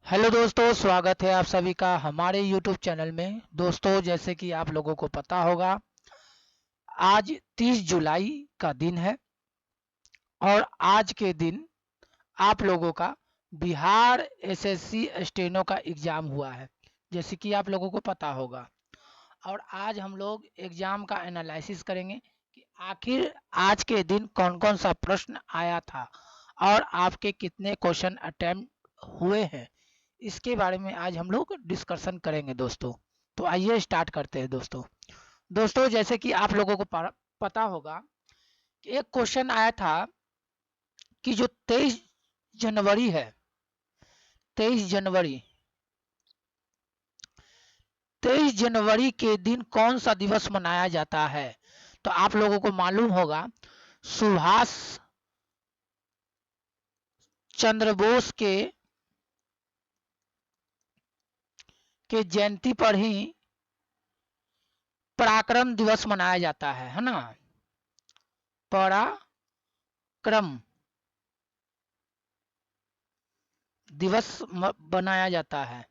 Hello दोस्तों, स्वागत है आप सभी का हमारे YouTube चैनल में। दोस्तों, जैसे कि आप लोगों को पता होगा, आज 30 जुलाई का दिन है और आज के दिन आप लोगों का बिहार एसएससी स्टेनो का एग्ज़ाम हुआ है, जैसे कि आप लोगों को पता होगा। और आज हम लोग एग्ज़ाम का एनालिसिस करेंगे कि आखिर आज के दिन कौन कौन सा प्रश्न आया था और आपके कितने क्वेश्चन अटेम्प्ट हुए हैं, इसके बारे में आज हम लोग डिस्कशन करेंगे दोस्तों। तो आइए स्टार्ट करते हैं दोस्तों। दोस्तों, जैसे कि आप लोगों को पता होगा कि एक क्वेश्चन आया था कि जो 23 जनवरी है, 23 जनवरी 23 जनवरी के दिन कौन सा दिवस मनाया जाता है। तो आप लोगों को मालूम होगा, सुभाष चंद्र बोस के जयंती पर ही पराक्रम दिवस मनाया जाता है ना। पराक्रम दिवस बनाया जाता है।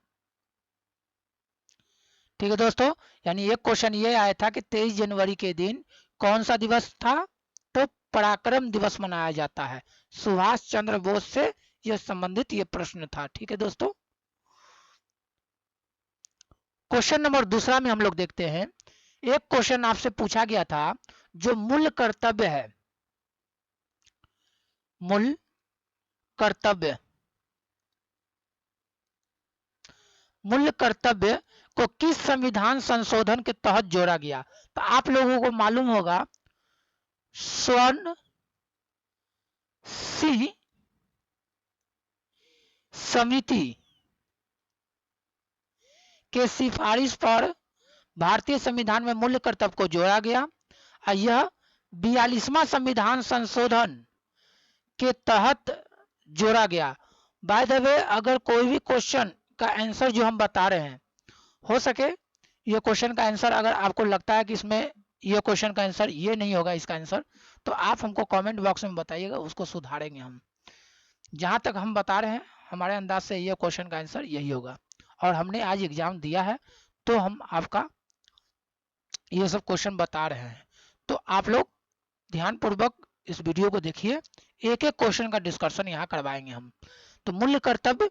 ठीक है दोस्तों, यानी एक क्वेश्चन ये आया था कि 23 जनवरी के दिन कौन सा दिवस था। तो पराक्रम दिवस मनाया जाता है। सुभाष चंद्र बोस से यह संबंधित ये प्रश्न था। ठीक है दोस्तों, क्वेश्चन नंबर दूसरा में हम लोग देखते हैं। एक क्वेश्चन आपसे पूछा गया था, जो मूल कर्तव्य है, मूल कर्तव्य, मूल कर्तव्य को किस संविधान संशोधन के तहत जोड़ा गया। तो आप लोगों को मालूम होगा, स्वर्ण सिंह समिति के सिफारिश पर भारतीय संविधान में मूल कर्तव्य को जोड़ा गया और यह 42वां संविधान संशोधन के तहत जोड़ा गया। बाय द वे, अगर कोई भी क्वेश्चन का आंसर जो हम बता रहे हैं, हो सके ये क्वेश्चन का आंसर अगर आपको लगता है कि इसमें ये क्वेश्चन का आंसर ये नहीं होगा, इसका आंसर, तो आप हमको कमेंट बॉक्स में बताइएगा, उसको सुधारेंगे हम। जहां तक हम बता रहे हैं, हमारे अंदाज से ये क्वेश्चन का आंसर यही होगा और हमने आज एग्जाम दिया है, तो हम आपका ये सब क्वेश्चन बता रहे हैं। तो आप लोग ध्यान पूर्वक इस वीडियो को देखिए, एक एक क्वेश्चन का डिस्कशन यहाँ करवाएंगे हम। तो मूल कर्तव्य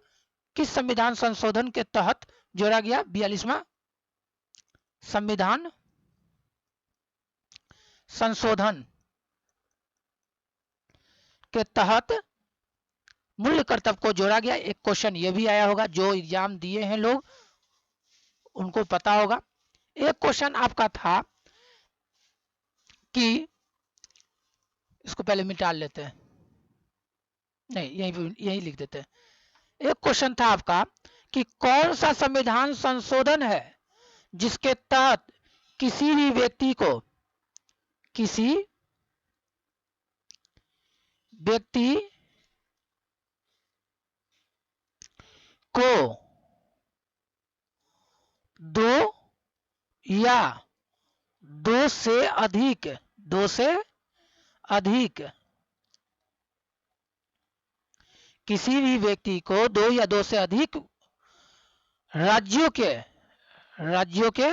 किस संविधान संशोधन के तहत जोड़ा गया। 42वां संविधान संशोधन के तहत मूल कर्तव्य को जोड़ा गया। एक क्वेश्चन ये भी आया होगा, जो एग्जाम दिए हैं लोग उनको पता होगा। एक क्वेश्चन आपका था कि, इसको पहले मिटा लेते हैं, नहीं यही यही लिख देते हैं। एक क्वेश्चन था आपका कि कौन सा संविधान संशोधन है जिसके तहत किसी भी व्यक्ति को, किसी व्यक्ति को दो या दो से अधिक, दो से अधिक, किसी भी व्यक्ति को दो या दो से अधिक राज्यों के, राज्यों के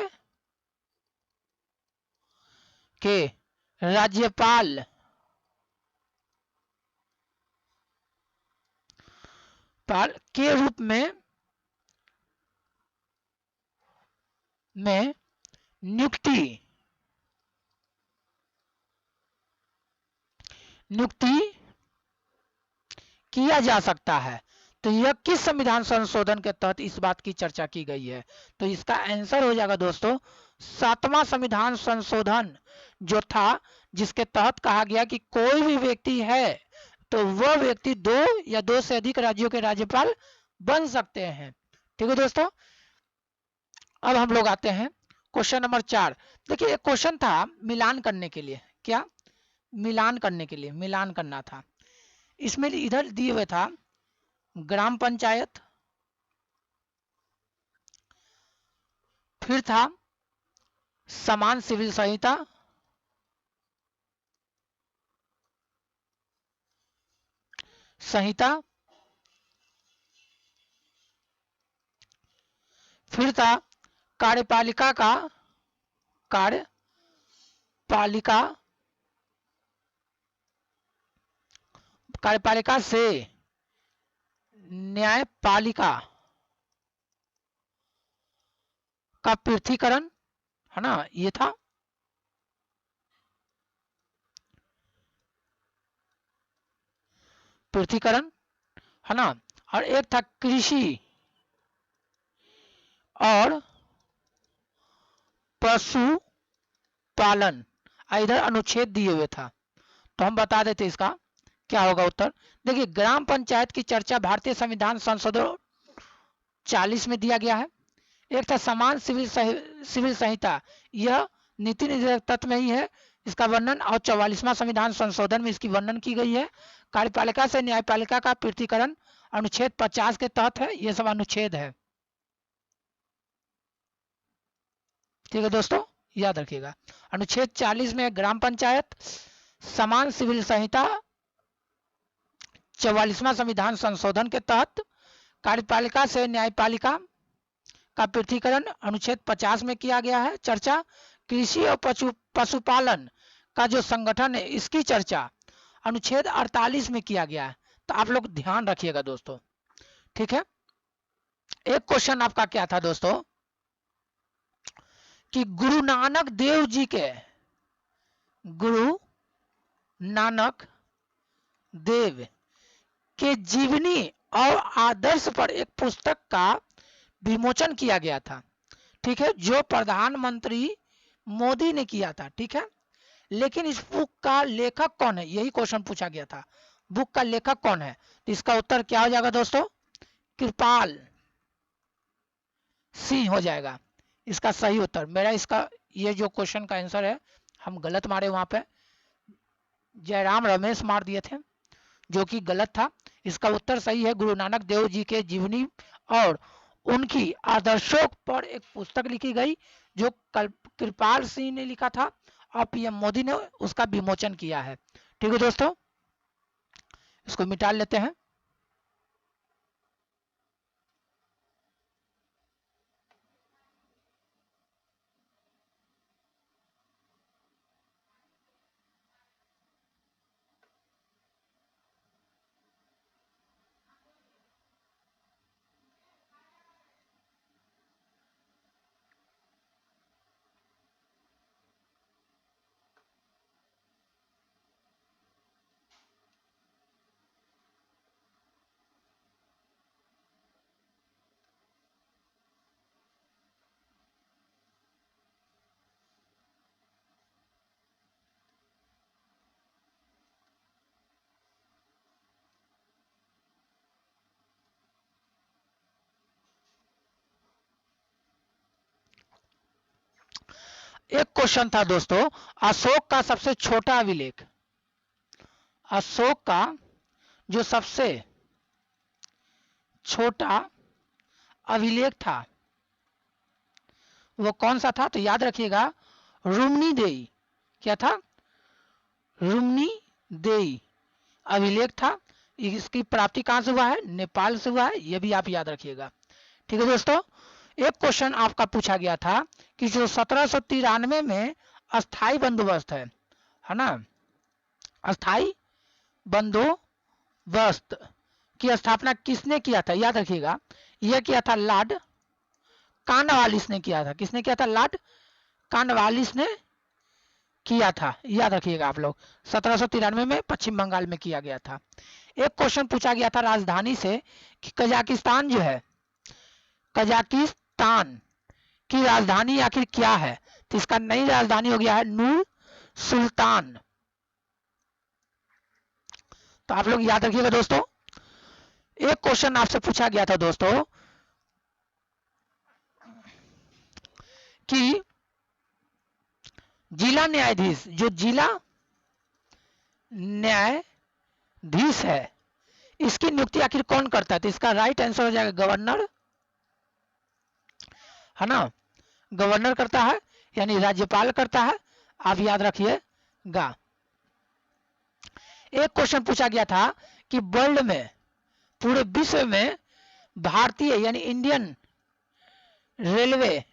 राज्यपाल के रूप में नियुक्ति नियुक्ति किया जा सकता है। तो यह किस संविधान संशोधन के तहत इस बात की चर्चा की गई है। तो इसका आंसर हो जाएगा दोस्तों, 7वां संविधान संशोधन जो था, जिसके तहत कहा गया कि कोई भी व्यक्ति है तो वह व्यक्ति दो या दो से अधिक राज्यों के राज्यपाल बन सकते हैं। ठीक है दोस्तों, अब हम लोग आते हैं क्वेश्चन नंबर 4। देखिए, एक क्वेश्चन था मिलान करने के लिए, क्या मिलान करने के लिए, मिलान करना था। इसमें इधर दिए हुए था ग्राम पंचायत, फिर था समान सिविल संहिता, संहिता, फिर था कार्यपालिका का कार्यपालिका कार्यपालिका से न्यायपालिका का पृथकीकरण, है ना, ये था। पृथकीकरण, है ना। और एक था कृषि और पशुपालन, इधर अनुच्छेद दिए हुए था, तो हम बता देते इसका क्या होगा उत्तर। देखिए, ग्राम पंचायत की चर्चा भारतीय संविधान संशोधन 40 में दिया गया है। एक था समान सिविल संहिता, यह नीति निर्देशक तत्व में ही है, इसका वर्णन, और 44वां संविधान संशोधन में इसकी वर्णन की गई है। कार्यपालिका से न्यायपालिका का पृथकीकरण अनुच्छेद 50 के तहत है, ये सब अनुच्छेद है। ठीक है दोस्तों, याद रखिएगा। अनुच्छेद 40 में ग्राम पंचायत, समान सिविल संहिता 44वां संविधान संशोधन के तहत कार्यपालिका से न्यायपालिका का पृथकीकरण अनुच्छेद 50 में किया गया है चर्चा। कृषि और पशुपालन का जो संगठन है, इसकी चर्चा अनुच्छेद 48 में किया गया है, तो आप लोग ध्यान रखिएगा दोस्तों। ठीक है, एक क्वेश्चन आपका क्या था दोस्तों कि गुरु नानक देव के जीवनी और आदर्श पर एक पुस्तक का विमोचन किया गया था। ठीक है, जो प्रधानमंत्री मोदी ने किया था। ठीक है, लेकिन इस बुक का लेखक कौन है, यही क्वेश्चन पूछा गया था, बुक का लेखक कौन है। तो इसका उत्तर क्या हो जाएगा दोस्तों, कृपाल सिंह हो जाएगा इसका सही उत्तर। मेरा इसका ये जो क्वेश्चन का आंसर है, हम गलत मारे, वहां पे जयराम रमेश मार दिए थे, जो कि गलत था। इसका उत्तर सही है, गुरु नानक देव जी के जीवनी और उनकी आदर्शों पर एक पुस्तक लिखी गई, जो कृपाल सिंह ने लिखा था और पीएम मोदी ने उसका विमोचन किया है। ठीक है दोस्तों, इसको मिटा लेते हैं। एक क्वेश्चन था दोस्तों, अशोक का सबसे छोटा अभिलेख, अशोक का जो सबसे छोटा अभिलेख था वो कौन सा था, तो याद रखिएगा, रुम्नी देई। क्या था, रुम्नी देई अभिलेख था। इसकी प्राप्ति कहां से हुआ है, नेपाल से हुआ है, यह भी आप याद रखिएगा। ठीक है दोस्तों, एक क्वेश्चन आपका पूछा गया था कि जो 1793 में अस्थाई बंदोबस्त है ना, अस्थाई बंदोबस्त की स्थापना किसने किया था, याद रखिएगा, यह किया था लॉर्ड कॉर्नवालिस ने किया था। किसने किया था, लॉर्ड कॉर्नवालिस ने किया था, याद रखिएगा आप लोग। 1793 में पश्चिम बंगाल में किया गया था। एक क्वेश्चन पूछा गया था राजधानी से कि कजाकिस्तान जो है, कजाकिस्तान की राजधानी आखिर क्या है, तो इसका नई राजधानी हो गया है नूर सुल्तान। तो आप लोग याद रखिएगा दोस्तों। एक क्वेश्चन आपसे पूछा गया था दोस्तों कि जिला न्यायाधीश, जो जिला न्यायाधीश है, इसकी नियुक्ति आखिर कौन करता है, तो इसका राइट आंसर हो जाएगा गवर्नर, है ना, गवर्नर करता है, यानी राज्यपाल करता है, आप याद रखिएगा। एक क्वेश्चन पूछा गया था कि वर्ल्ड में, पूरे विश्व में भारतीय यानी इंडियन रेलवे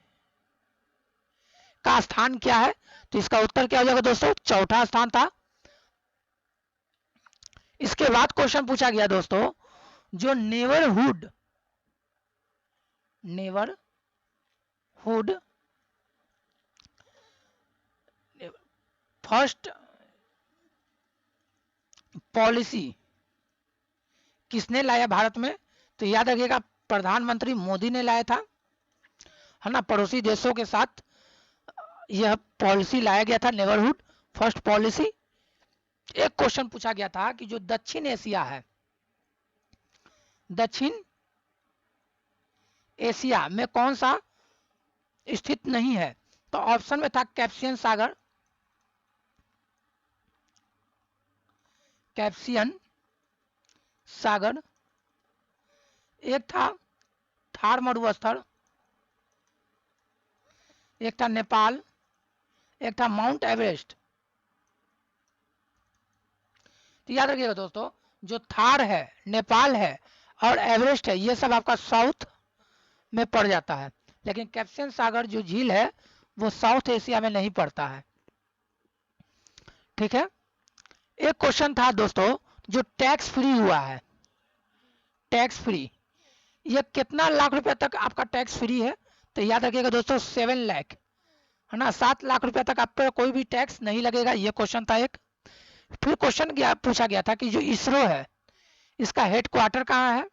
का स्थान क्या है? तो इसका उत्तर क्या हो जाएगा दोस्तों? चौथा स्थान था। इसके बाद क्वेश्चन पूछा गया दोस्तों, जो नेबरहुड फर्स्ट पॉलिसी किसने लाया भारत में? तो याद रखिएगा, प्रधानमंत्री मोदी ने लाया था, है ना। पड़ोसी देशों के साथ यह पॉलिसी लाया गया था, नेबरहुड फर्स्ट पॉलिसी। एक क्वेश्चन पूछा गया था कि जो दक्षिण एशिया है, दक्षिण एशिया में कौन सा स्थित नहीं है? तो ऑप्शन में था कैस्पियन सागर, कैस्पियन सागर, एक था थार मरुस्थल, एक था नेपाल, एक था माउंट एवरेस्ट। तो याद रखिएगा दोस्तों, जो थार है, नेपाल है और एवरेस्ट है, ये सब आपका साउथ में पड़ जाता है, लेकिन कैस्पियन सागर जो झील है वो साउथ एशिया में नहीं पड़ता है। ठीक है। एक क्वेश्चन था दोस्तों, जो टैक्स फ्री हुआ है, टैक्स फ्री, ये कितना लाख रुपए तक आपका टैक्स फ्री है? तो याद रखिएगा दोस्तों, 7 लाख, है ना। 7 लाख रुपए तक आप पर कोई भी टैक्स नहीं लगेगा, ये क्वेश्चन था एक। फिर क्वेश्चन पूछा गया था कि जो इसरो है, इसका हेडक्वार्टर कहाँ है?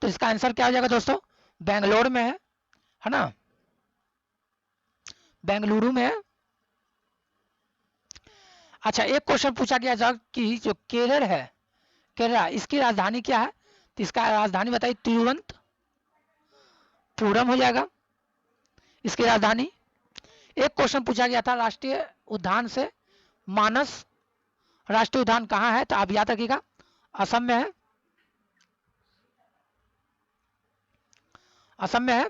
तो इसका आंसर क्या हो जाएगा दोस्तों? बेंगलोर में है ना, बेंगलुरु में है। अच्छा, एक क्वेश्चन पूछा गया था कि जो केरल है, केरला, इसकी राजधानी क्या है? तो इसका राजधानी बताइए, तिरुवनंतपुरम हो जाएगा इसकी राजधानी। एक क्वेश्चन पूछा गया था राष्ट्रीय उद्यान से, मानस राष्ट्रीय उद्यान कहाँ है? तो आप याद रखिएगा, असम में है, असम में है।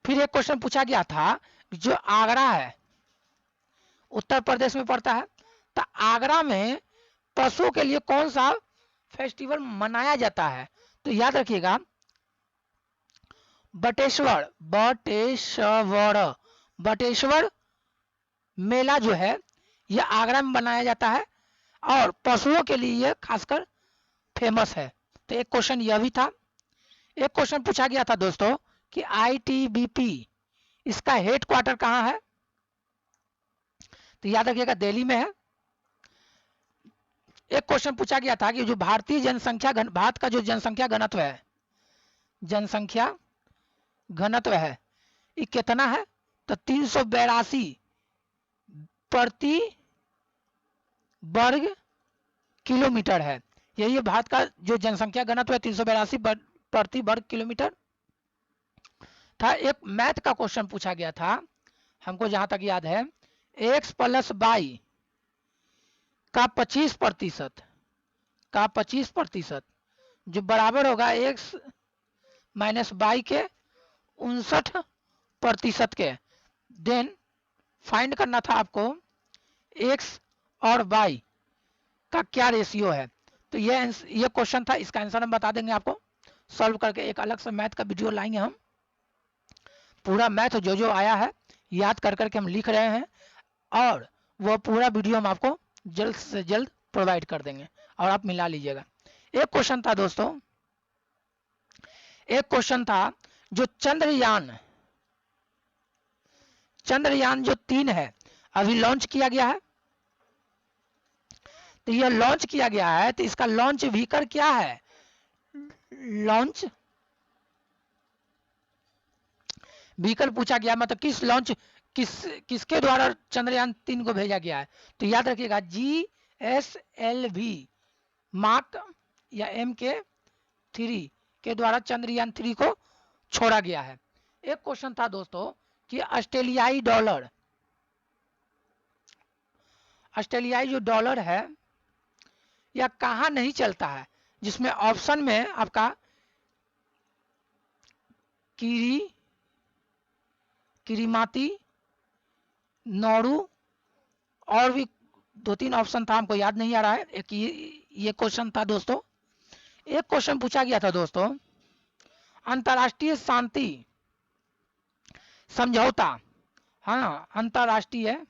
फिर एक क्वेश्चन पूछा गया था, जो आगरा है, उत्तर प्रदेश में पड़ता है, तो आगरा में पशुओं के लिए कौन सा फेस्टिवल मनाया जाता है? तो याद रखिएगा, बटेश्वर, बटेश्वर मेला जो है यह आगरा में बनाया जाता है और पशुओं के लिए यह खासकर फेमस है। तो एक क्वेश्चन यह भी था। एक क्वेश्चन पूछा गया था दोस्तों कि आईटीबीपी, इसका हेडक्वार्टर कहाँ है? तो याद रखिएगा, दिल्ली में है। एक क्वेश्चन पूछा गया था कि जो भारत का जो जनसंख्या घनत्व है, जनसंख्या घनत्व है, ये कितना है? तो 382 प्रति वर्ग किलोमीटर है। यही भारत का जो जनसंख्या घनत्व है, 382 प्रति वर्ग किलोमीटर था। एक मैथ का क्वेश्चन पूछा गया था, हमको जहां तक याद है, x प्लस वाई का 25% जो बराबर होगा x माइनस वाई के 59% के। देन फाइंड करना था आपको x और y का क्या रेशियो है। तो ये क्वेश्चन था, इसका आंसर हम बता देंगे आपको सॉल्व करके। एक अलग से मैथ का वीडियो लाएंगे हम, पूरा मैथ जो जो आया है याद कर करके हम लिख रहे हैं, और वो पूरा वीडियो हम आपको जल्द से जल्द प्रोवाइड कर देंगे और आप मिला लीजिएगा। एक क्वेश्चन था दोस्तों, एक क्वेश्चन था, जो चंद्रयान जो 3 है अभी लॉन्च किया गया है, तो यह लॉन्च किया गया है, तो इसका लॉन्च व्हीकल क्या है? लॉन्च व्हीकल पूछा गया, मतलब किसके द्वारा चंद्रयान 3 को भेजा गया है? तो याद रखिएगा, GSLV मार्क या MK3 के द्वारा चंद्रयान 3 को छोड़ा गया है। एक क्वेश्चन था दोस्तों कि ऑस्ट्रेलियाई जो डॉलर है यह कहां नहीं चलता है? जिसमें ऑप्शन में आपका किरीमाती, नौरू और भी 2-3 ऑप्शन था, हमको याद नहीं आ रहा है। एक ये क्वेश्चन था दोस्तों। एक क्वेश्चन पूछा गया था दोस्तों, अंतर्राष्ट्रीय शांति समझौता, हाँ, अंतर्राष्ट्रीय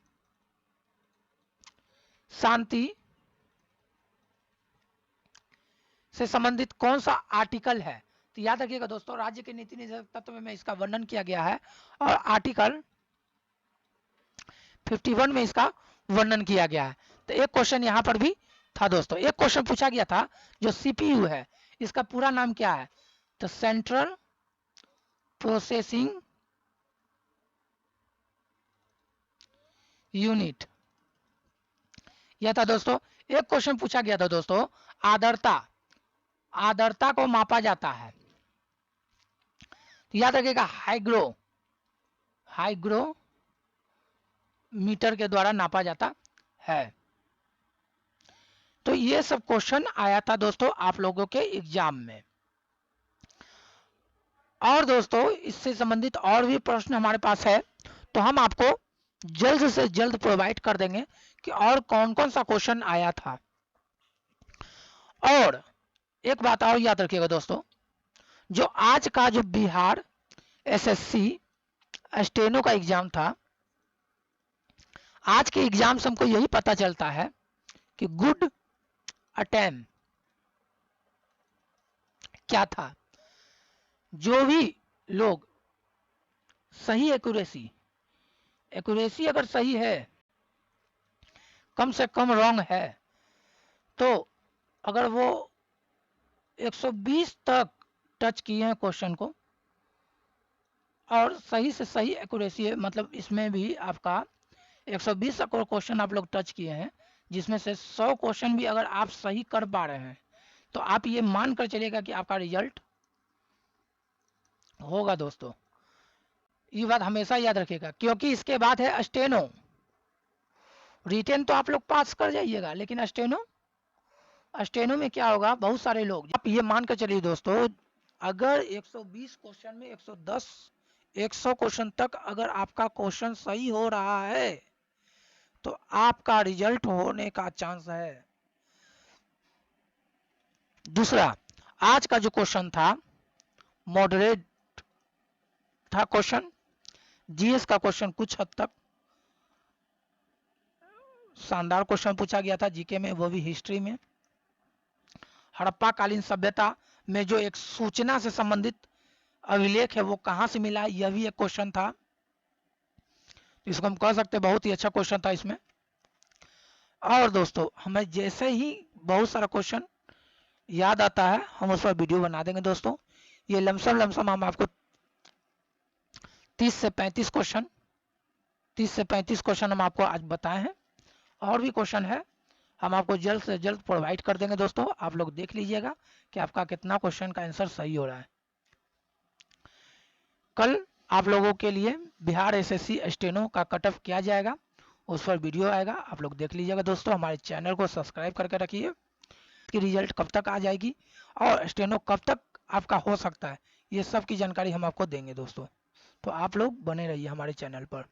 शांति से संबंधित कौन सा आर्टिकल है? तो याद रखिएगा दोस्तों, राज्य के नीति निर्देशक तत्व में इसका वर्णन किया गया है और आर्टिकल 51 में इसका वर्णन किया गया है। तो एक क्वेश्चन यहाँ पर भी था दोस्तों, एक क्वेश्चन पूछा गया था जो सीपीयू है, इसका पूरा नाम क्या है? तो सेंट्रल प्रोसेसिंग यूनिट, यह था दोस्तों। एक क्वेश्चन पूछा गया था दोस्तों, आर्द्रता को मापा जाता है, तो याद रखिएगा हाइग्रोमीटर के द्वारा नापा जाता है। तो ये सब क्वेश्चन आया था दोस्तों आप लोगों के एग्जाम में। और दोस्तों इससे संबंधित और भी प्रश्न हमारे पास है, तो हम आपको जल्द से जल्द प्रोवाइड कर देंगे कि और कौन कौन सा क्वेश्चन आया था। और एक बात और याद रखिएगा दोस्तों, जो आज का जो बिहार एसएससी स्टेनो का एग्जाम था, आज के एग्जाम से हमको यही पता चलता है कि गुड अटेम्प्ट क्या था। जो भी लोग सही एक्यूरेसी अगर सही है, कम से कम रॉन्ग है, तो अगर वो 120 तक टच किए हैं क्वेश्चन को और सही से सही एक्यूरेसी है, मतलब इसमें भी आपका 120 तक क्वेश्चन आप लोग टच किए हैं, जिसमें से 100 क्वेश्चन भी अगर आप सही कर पा रहे हैं, तो आप ये मान कर चलिएगा कि आपका रिजल्ट होगा दोस्तों। ये बात हमेशा याद रखिएगा, क्योंकि इसके बाद है स्टेनो। रिटेन तो आप लोग पास कर जाइएगा, लेकिन स्टेनो में क्या होगा, बहुत सारे लोग, आप ये मान कर चलिए दोस्तों, अगर 120 क्वेश्चन में 100 क्वेश्चन तक अगर आपका क्वेश्चन सही हो रहा है, तो आपका रिजल्ट होने का चांस है। दूसरा, आज का जो क्वेश्चन था मॉडरेट था क्वेश्चन, जीएस का क्वेश्चन कुछ हद तक शानदार क्वेश्चन पूछा गया था जीके में, वो भी हिस्ट्री में। हड़प्पा कालीन सभ्यता में जो एक सूचना से संबंधित अभिलेख है वो कहां से मिला, यह भी एक क्वेश्चन था। इसको हम कह सकते हैं बहुत ही अच्छा क्वेश्चन था इसमें। और दोस्तों हमें जैसे ही बहुत सारा क्वेश्चन याद आता है, हम उस पर वीडियो बना देंगे दोस्तों। ये लमसम हम आपको 30 से 35 क्वेश्चन हम आपको आज बताए हैं। और भी क्वेश्चन है, हम आपको जल्द से जल्द प्रोवाइड कर देंगे दोस्तों। आप लोग देख लीजिएगा कि आपका कितना क्वेश्चन का आंसर सही हो रहा है। कल आप लोगों के लिए बिहार एसएससी स्टेनो का कट ऑफ किया जाएगा, उस पर वीडियो आएगा, आप लोग देख लीजिएगा दोस्तों। हमारे चैनल को सब्सक्राइब करके रखिए कि रिजल्ट कब तक आ जाएगी और स्टेनो कब तक आपका हो सकता है, ये सब की जानकारी हम आपको देंगे दोस्तों। तो आप लोग बने रहिए हमारे चैनल पर।